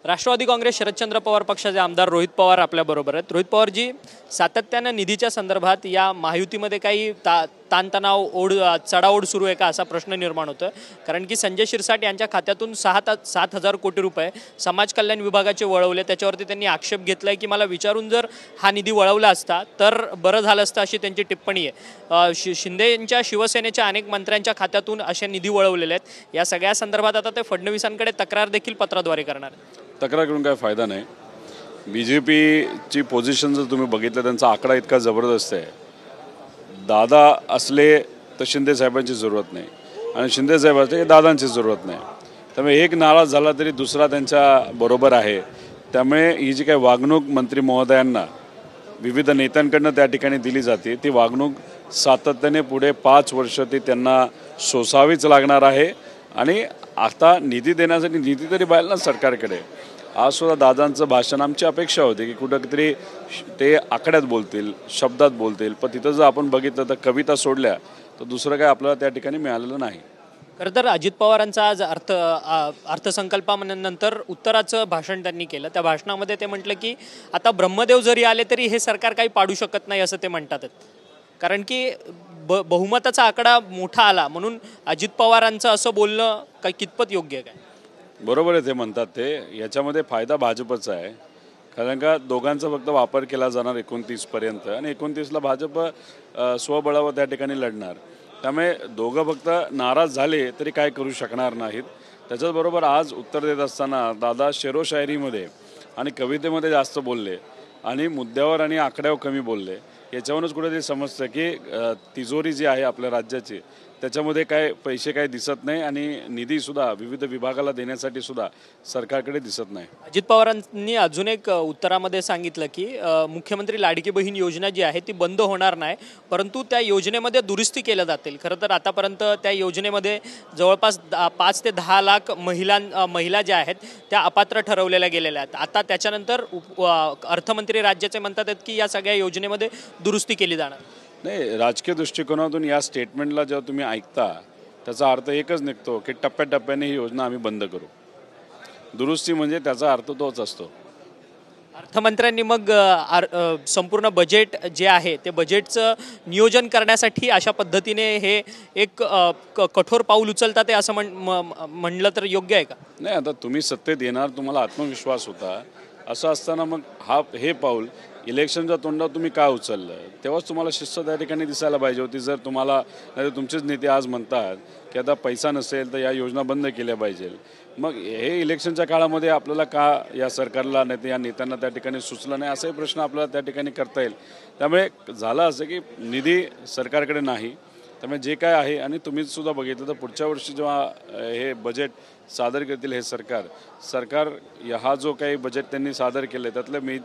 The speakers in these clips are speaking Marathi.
राष्ट्रवादी काँग्रेस शरदचंद्र पवार पक्षाचे आमदार रोहित पवार आपल्याबरोबर आहेत। रोहित पवारजी, सातत्याने निधीच्या संदर्भात या महायुतीमध्ये काही ताणतणाव चढाओढ सुरू आहे का असा प्रश्न निर्माण होतोय। कारण की संजय शिरसाट यांच्या खात्यातून 7,000 कोटी रुपये समाज कल्याण विभागाचे वळवले। त्याच्यावरती त्यांनी आक्षेप घेतलाय की मला विचारून जर हा निधी वळवला असता तर बरं झालं असतं अशी त्यांची टिप्पणी आहे। शिंदे यांच्या शिवसेनेच्या अनेक मंत्र्यांच्या खात्यातून असे निधी वळवलेले आहेत। या सगळ्या संदर्भात आता ते फडणवीसांकडे तक्रार देखील पत्राद्वारे करणार आहेत। तक्रार करून काय फायदा नाही। बीजेपीची पोझिशन जर तुम्ही बघितलं त्यांचा आकडा इतका जबरदस्त आहे। दादा असले तर शिंदे साहेबांची जरूरत नाही आणि शिंदे साहेब असले की दादांची जरूरत नाही। त्यामुळे एक नाराज झाला तरी दुसरा त्यांच्या बरोबर आहे। त्यामुळे ही जी काही वागणूक मंत्री महोदयांना विविध नेत्यांकडून त्या ठिकाणी दिली जाते ती वागणूक सातत्याने पुढे 5 वर्ष ती त्यांना सोसावीच लागणार आहे। आणि आता निधी देण्यासाठी निधी तरी पाहिजे ना सरकारकडे। आज सुद्धा दादांचं भाषण आमची अपेक्षा होती की कुठंतरी ते आकड्यात बोलतील, शब्दात बोलतील, पण तिथं जर आपण बघितलं तर कविता सोडल्या तर दुसरं काय आपल्याला त्या ठिकाणी मिळालेलं नाही। खरं तर अजित पवारांचा आज अर्थसंकल्पानंतर उत्तराचं भाषण त्यांनी केलं। त्या भाषणामध्ये ते म्हटलं की आता ब्रह्मदेव जरी आले तरी हे सरकार काही पाडू शकत नाही असं ते म्हणतात। कारण की बहुमताचा आकडा मोठा आला म्हणून अजित पवारांचं असं बोलणं काही कितपत योग्य आहे काय? बरोबर आहे ते म्हणतात ते। याच्यामध्ये फायदा भाजपचा आहे कारण का दोघांचा फक्त वापर केला जाणार 29 पर्यंत आणि 29ला भाजप स्वबळावर त्या ठिकाणी लढणार। त्यामुळे दोघं फक्त नाराज झाले तरी काय करू शकणार नाहीत। त्याच्याबरोबर आज उत्तर देत असताना दादा शेरोशायरीमध्ये आणि कवितेमध्ये जास्त बोलले आणि मुद्द्यावर आणि आकड्यावर कमी बोलले। याच्यावरूनच कुठेतरी समजतं की तिजोरी जी आहे आपल्या राज्याची त्याच्यामध्ये काय पैसे काय दिसत नाही आणि निधीसुद्धा विविध विभागाला देण्यासाठी सुद्धा सरकारकडे दिसत नाही। अजित पवारांनी अजून एक उत्तरामध्ये सांगितलं की मुख्यमंत्री लाडकी बहीण योजना जी आहे ती बंद होणार नाही, परंतु त्या योजनेमध्ये दुरुस्ती केल्या जातील। खरं तर आतापर्यंत त्या योजनेमध्ये जवळपास 5 ते 10 लाख महिला ज्या आहेत त्या अपात्र ठरवलेल्या गेलेल्या आहेत। आता त्याच्यानंतर अर्थमंत्री राज्याचे म्हणतात की या सगळ्या योजनेमध्ये दुरुस्ती केली जाणार नाही। राजकीय दृष्टिकोनातून या स्टेटमेंटला जेव्हा तुम्ही ऐकता त्याचा अर्थ एकच निघतो की टप्प्याटप्प्याने ही योजना आम्ही बंद करू। दुरुस्ती म्हणजे त्याचा अर्थ तोच असतो। अर्थमंत्र्यांनी मग संपूर्ण बजेट जे आहे ते बजेटचं नियोजन करण्यासाठी अशा पद्धतीने हे एक कठोर पाऊल उचलतात असं म्हणलं तर योग्य आहे का? नाही, आता तुम्ही सत्तेत येणार, तुम्हाला आत्मविश्वास होता, असं असताना मग हे पाऊल इलेक्शनच्या तोंडावर तुम्ही का उचललं? तेव्हाच तुम्हाला शिस्त त्या ठिकाणी दिसायला पाहिजे होती। जर तुम्हाला नाही तुमचेच नेते आज म्हणतात की आता पैसा नसेल तर या योजना बंद केल्या पाहिजे, मग हे इलेक्शनच्या काळामध्ये आपल्याला का या सरकारला नाही तर या नेत्यांना त्या ठिकाणी सुचलं नाही असाही प्रश्न आपल्याला त्या ठिकाणी करता येईल। त्यामुळे झालं असं की निधी सरकारकडे नाही। त्यामुळे जे काय आहे आणि तुम्हीच सुद्धा बघितलं तर पुढच्या वर्षी जेव्हा हे बजेट सादर करतील हे सरकार हा जो काही बजेट त्यांनी सादर केलं त्यातलं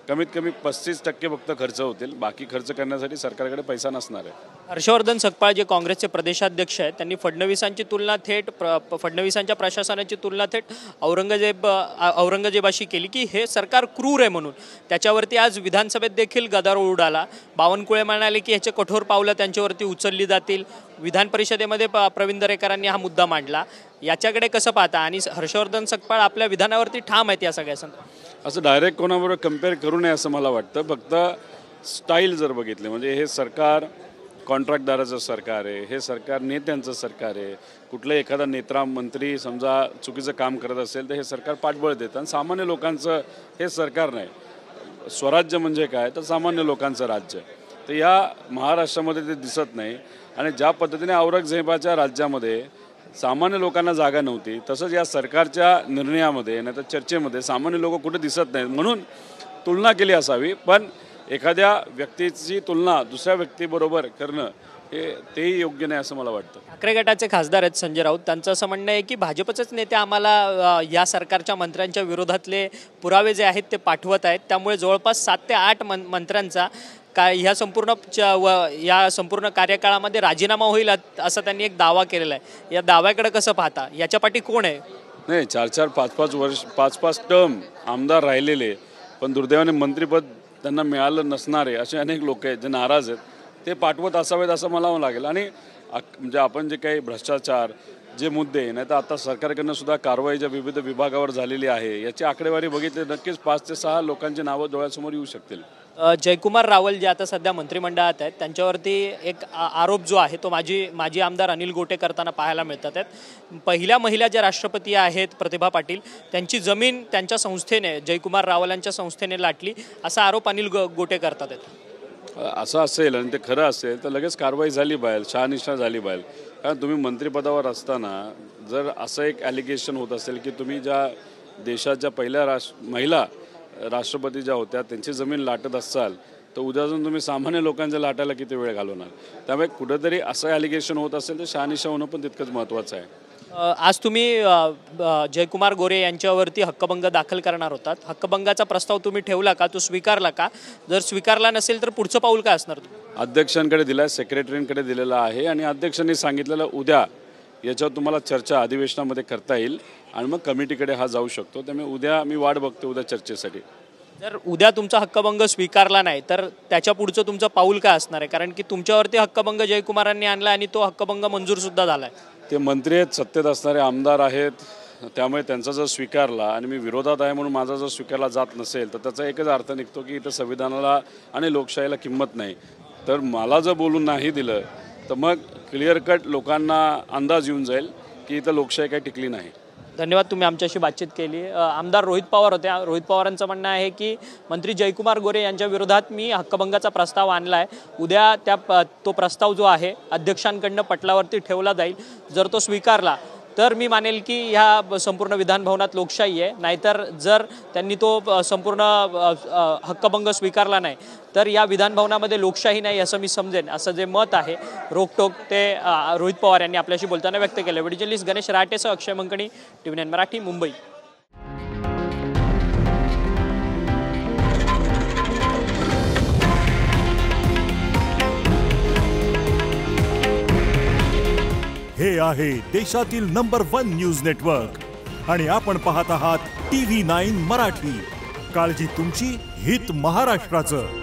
कमीत कमी 35% फक्त खर्च होतील, बाकी खर्च करण्यासाठी सरकारकडे पैसा नसणार आहे। हर्षवर्धन सकपाळ जे काँग्रेसचे प्रदेशाध्यक्ष आहेत त्यांनी फडणवीसांच्या प्रशासनाची तुलना थेट औरंगजेबाशी केली की हे सरकार क्रूर आहे म्हणून। त्याच्यावरती आज विधानसभेत देखील गदारोळ उडाला। बावनकुळे म्हणाले की ह्याचे कठोर पावलं त्यांच्यावरती उचलली जातील। विधान परिषदेमध्ये प्रवीण दरेकरांनी हा मुद्दा मांडला। याच्याकडे कसं पाहता? आणि हर्षवर्धन सकपाळ आपल्या विधानावरती ठाम आहेत या सगळ्या संदर्भात। असं डायरेक्ट कोणाबरोबर कम्पेअर करू नये असं मला वाटतं। फक्त स्टाईल जर बघितले म्हणजे हे सरकार कॉन्ट्रॅक्टदाराचं सरकार आहे, हे सरकार नेत्यांचं सरकार आहे। कुठलाही एखादा नेता मंत्री समजा चुकीचं काम करत असेल तर हे सरकार पाठबळ देतं आणि सामान्य लोकांचं हे सरकार नाही। स्वराज्य म्हणजे काय तर सामान्य लोकांचं राज्य, तर या महाराष्ट्रामध्ये ते दिसत नाही। आणि ज्या पद्धतीने औरंगजेबाच्या राज्यामध्ये सामान्य लोकांना जागा नव्हती तसंच या सरकारच्या निर्णयामध्ये नाही तर चर्चेमध्ये सामान्य लोक कुठे दिसत नाहीत, म्हणून तुलना केली असावी। पण एखाद्या व्यक्तीची तुलना दुसऱ्या व्यक्तीबरोबर करणं तेही योग्य नाही असं मला वाटतं। ठाकरे गटाचे खासदार आहेत संजय राऊत, त्यांचं असं म्हणणं आहे की भाजपचेच नेते आम्हाला या सरकारच्या मंत्र्यांच्या विरोधातले पुरावे जे आहेत ते पाठवत आहेत, त्यामुळे जवळपास 7 ते 8 मंत्र्यांचा ह्या संपूर्ण कार्यकाळामध्ये राजीनामा होईल असं त्यांनी एक दावा केलेला आहे। या दाव्याकडे कसं पाहता? याच्या पाठी कोण आहे? नाही, 4-4, 5-5 वर्ष 5-5 टर्म आमदार राहिलेले पण दुर्दैवाने मंत्रिपद त्यांना मिळालं नसणारे असे अनेक लोक आहेत जे नाराज आहेत, ते पाठवत असावेत असं मला लागेल। आणि म्हणजे आपण जे काही भ्रष्टाचार जे मुद्दे नाही तर आता सरकारकडनं सुद्धा कारवाईच्या विविध विभागावर झालेली आहे याची आकडेवारी बघितली नक्कीच 5 ते 6 लोकांची नावं डोळ्यासमोर येऊ शकतील. जयकुमार रावल जे आता सध्या मंत्रिमंडळात आहेत त्यांच्यावरती एक आरोप जो आहे तो माजी आमदार अनिल गोटे करताना पाहायला मिळतात आहेत. पहिल्या महिला ज्या राष्ट्रपती आहेत प्रतिभा पाटील त्यांची जमीन त्यांच्या संस्थेने जयकुमार रावलांच्या संस्थेने लाटली असा आरोप अनिल गोटे करतात आहेत. असं असेल आणि ते खरं असेल तर लगेच कारवाई झाली पाहिजे, शहानिशा झाली पाहिजे. कारण तुम्ही मंत्रिपदावर असताना जर असं एक ॲलिगेशन होत असेल की तुम्ही ज्या देशाच्या पहिल्या महिला राष्ट्रपती ज्या होत्या त्यांची जमीन लाटत असाल तर उद्या जाऊन तुम्ही सामान्य लोकांच्या लाटायला किती वेळ घालवणार. त्यामुळे कुठेतरी असं ॲलिगेशन होत असेल तर शहानिशा होणं पण तितकंच महत्त्वाचं आहे. आज तुम्ही जयकुमार गोरे यांच्यावरती हक्कभंग दाखल करणार होतात. हक्कभंगाचा प्रस्ताव तुम्ही ठेवला का, तो स्वीकारला का? जर स्वीकारला नसेल तर पुढचं पाऊल काय असणार? अध्यक्षांकडे दिला आहे, सेक्रेटरींकडे दिलेला आहे आणि अध्यक्षांनी सांगितलेलं उद्या याच्यावर तुम्हाला चर्चा अधिवेशनामध्ये करता येईल आणि मग कमिटीकडे हा जाऊ शकतो. त्यामुळे उद्या मी वाट बघतो उद्या चर्चेसाठी. जर उद्या तुमचा हक्कभंग स्वीकारला नाही तर त्याच्या पुढचं तुमचं पाऊल काय असणार आहे? कारण की तुमच्यावरती हक्कभंग जयकुमारांनी आणला आणि तो हक्कभंग मंजूर सुद्धा झाला आहे. ते मंत्री आहेत, सत्तेत असणारे आमदार आहेत, त्यामुळे त्यांचा जर स्वीकारला आणि मी विरोधात आहे म्हणून माझा जर स्वीकारला जात नसेल तर त्याचा एकच अर्थ निघतो की इथं संविधानाला आणि लोकशाहीला किंमत नाही. तर मला जर बोलून नाही दिलं तर मग क्लिअर कट लोकांना अंदाज येऊन जाईल की इथं लोकशाही काही टिकली नाही. धन्यवाद, तुम्ही आमच्याशी बातचीत केली. आमदार रोहित पवार होते. रोहित पवारांचं म्हणणं आहे की मंत्री जयकुमार गोरे यांच्या विरोधात मी हक्कभंगाचा प्रस्ताव आणला आहे. उद्या तो प्रस्ताव जो आहे अध्यक्षांकडनं पटलावरती ठेवला जाईल. जर तो स्वीकारला तर मी मानेल की ह्या संपूर्ण विधानभवनात लोकशाही आहे. नाहीतर जर त्यांनी तो संपूर्ण हक्कभंग स्वीकारला नाही तर या विधानभवनामध्ये लोकशाही नाही असं मी समजेन, असं जे मत आहे रोकटोक ते रोहित पवार यांनी आपल्याशी बोलताना व्यक्त केलं. व्हिडिओ जर्नलिस्ट गणेश राटेसह अक्षय मंकणी, TV9 मराठी, मुंबई. हे आहे देशातील नंबर 1 न्यूज नेटवर्क आणि आपण पाहत आहात TV9 मराठी. काळजी तुमची, हित महाराष्ट्राचं.